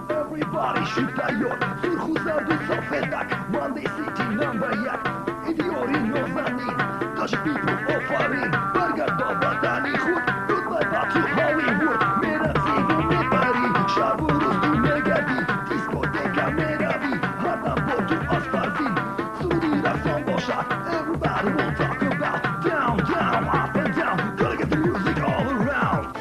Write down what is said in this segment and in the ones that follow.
Everybody shoot дает сверху зайдут салфеток Monday City number як Идиори нозанин Даже people offering Баргардо батани худ Тут байбату Hollywood Мерацину не пари Шабу русту мегади Дискотека мерави Хатам поту аз фарзин Судира сон бошад Everybody will talk about Down, down, up and down Gotta get the music all around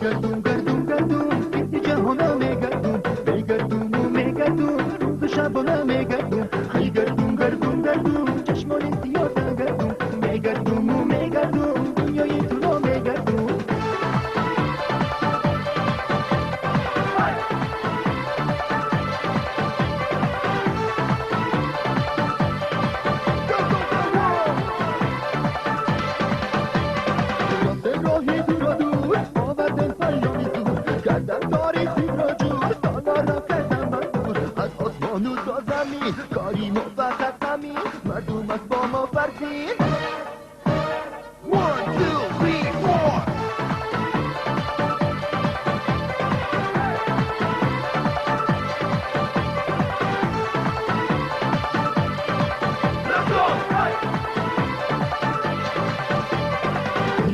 Gardum, gardum, gardum, gitti cahona me gardum, hey gardum, me gardum, ruzu şabona me gardum, hey gardum, gardum, gardum, çeşmon istiyor da gardum, me gardum, dünyayı turo me gardum. کاری موفقت همین مردم از با ما فرزین 1, 2, 3, 4 Let's go!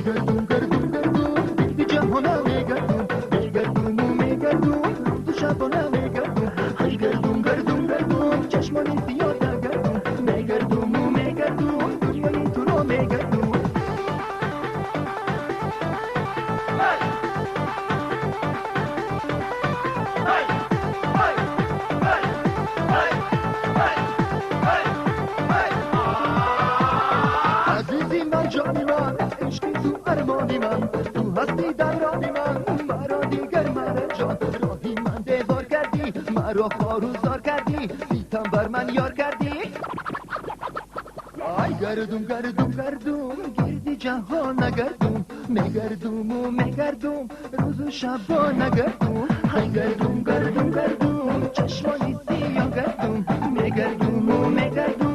Gardum, gardum, gardum, gitti cahona me gardum, hey gardum, me gardum, ruzu şabona me gardum, hey gardum, gardum, gardum, çeşmon istiyor da gardum, me gardum, dünyayı turo me gardum. عزیزی من جانی من عشقی تو ارمانی من تو هستی در راهی من مرا دیگر مرجان راهی من دیوار کردی مرا خاروزار کردی بیتم بر من یار کردی آی گردم گردم گردم گردی جهان نگردم مگردم روز و شب نگردم ای گردم گردم گردم چشمانی سیاه گردم مگردم